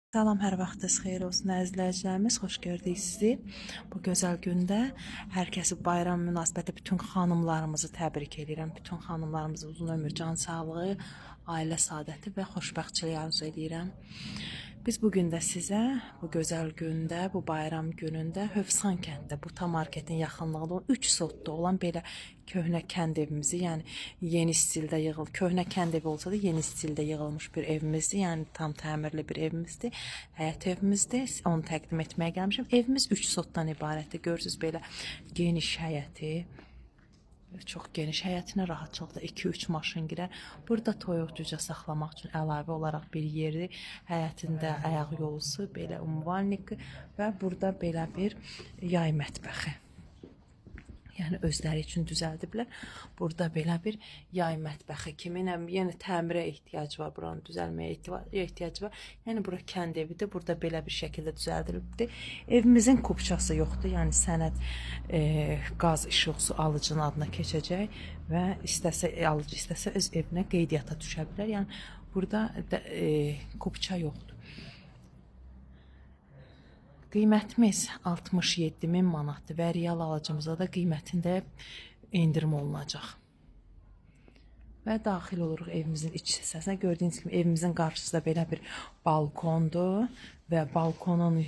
Salam, hər vaxtınız xeyir olsun əziz izləyicilərimiz. Xoş gördük sizi. Bu gözəl gündə hər kəsi bayram münasibəti bütün xanımlarımızı təbrik edirəm. Bütün xanımlarımıza uzun ömür, can sağlığı, ailə saadəti və xoşbəxtçilik arzu edirəm. Biz bu gün də sizə bu gözəl gündə, bu bayram günündə Hövsan kənddə, bu ta marketin yaxınlığında olan 3 sotda olan belə köhnə kənd evimizi, yəni yeni stildə köhnə kənd evi olsa da yeni stildə yığılmış bir evimizdir. Yəni tam təmirli bir evimizdir. Həyət evimizdir. Onu təqdim etməyə gəlmişəm. Evimiz 3 sotdan ibarətdir. Görürsüz belə geniş həyəti. Çox geniş həyətinə rahatçılıqda 2-3 maşın girər. Burada toyuq cücə saxlamaq üçün əlavə olaraq bir yeri, həyətində ayaq yolusu, belə umvalnik və burada belə bir yay mətbəxi. Yəni özləri üçün düzəldiblər. Burada belə bir yay mətbəxi kimi, yəni təmirə ehtiyacı var, buranın düzəlməyə ehtiyacı var. Yəni bura kənd evidir, burada belə bir şəkildə düzəldilibdir. Evimizin kupçası yoxdur, yəni sənəd qaz işıq su alıcının adına keçəcək və istəsə alıcı istəsə öz evinə qeydiyyata düşə bilər. Yəni burada kupça yoxdur. Qiymətimiz 67.000 manatdır və real alıcımıza da qiymətində endirim olunacaq. Və daxil oluruq evimizin iç hissəsinə. Gördüyünüz kimi evimizin qarşısında belə bir balkondur və balkonun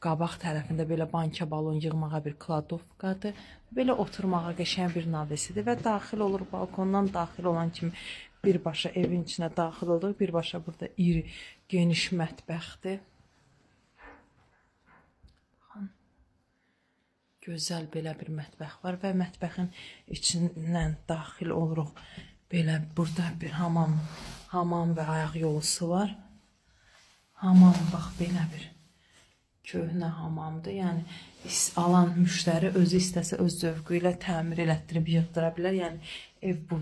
qabaq tərəfində belə banka balon yığmağa bir kladovkadır. Belə oturmağa qəşəng bir navesidir və daxil olur balkondan daxil olan kimi birbaşa evin içinə daxil olur. Birbaşa burada iri, geniş mətbəxdir. Gözəl belə bir mətbəx var və mətbəxin içindən daxil oluruq. Belə burada bir hamam və ayaq yolusu var. Hamam bax belə bir köhnə hamamdır. Yəni alan müştəri özü istəsə öz zövqü ilə təmir elətdirib yığdıra bilər. Yəni ev bu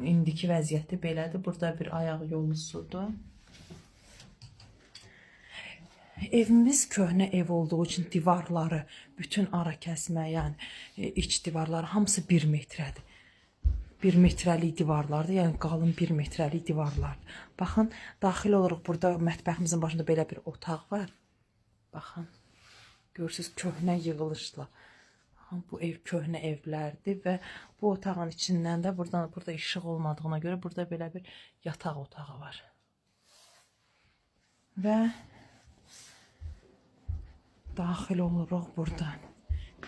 indiki vəziyyəti belədir. Burada bir ayaq yolusudur. Evimiz köhnə ev olduğu üçün divarları, bütün ara kəsmə, yəni iç divarları hamısı 1 metrədir. 1 metrəlik divarlardır, yəni qalın 1 metrəlik divarlardır. Baxın, daxil oluruq, burada mətbəximizin başında belə bir otaq var. Baxın, görürsünüz köhnə yığılışla. Baxın, bu ev köhnə evlərdir və bu otağın içindən də burada işıq olmadığına görə burada belə bir yataq otağı var. Və daxil oluruq buradan.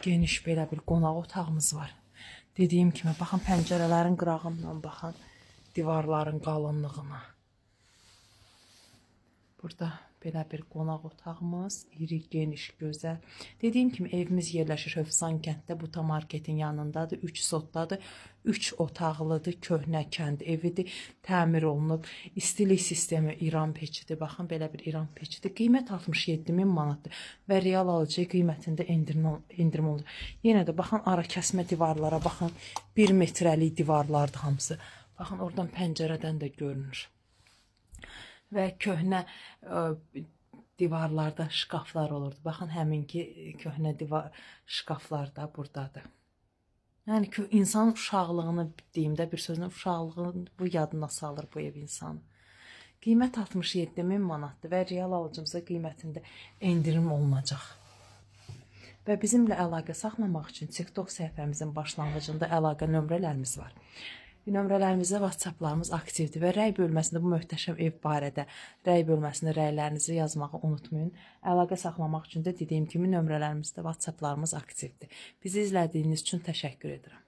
Geniş belə bir qonaq otağımız var. Dediyim kimi, baxın pəncərələrin qırağından baxın, divarların qalınlığına. Burada belə bir qonaq otağımız, iri, geniş, gözəl. Dediyim kimi, evimiz yerləşir Hövsan kənddə, bu ta marketin yanındadır, 3 sotdadır, 3 otaqlıdır, köhnə kənd evidir, təmir olunub. İstilik sistemi İran peçidir, baxın belə bir İran peçidir. Qiymət 67.000 manatdır və real alıcı qiymətində endirim olur. Yenə də baxın, ara kəsmə divarlara baxın, 1 metrəlik divarlardır hamısı. Baxın, oradan pəncərədən də görünür. Və köhnə divarlarda şkaflar olurdu. Baxın, həminki köhnə şkaflar da buradadır. Yəni ki, insan uşaqlığını deyimdə bir sözlə, uşaqlığını bu yadına salır bu ev insanı. Qiymət 67.000 manatdır və real alıcımıza qiymətində endirim olunacaq. Və bizimlə əlaqə saxlamaq üçün TikTok səhifəmizin başlanğıcında əlaqə nömrələrimiz var. Nömrələrimizdə WhatsApplarımız aktivdir və rəy bölməsində bu möhtəşəm ev barədə rəy bölməsində rəylərinizi yazmağı unutmayın. Əlaqə saxlamaq üçün də dediyim kimi nömrələrimizdə WhatsApplarımız aktivdir. Bizi izlədiyiniz üçün təşəkkür edirəm.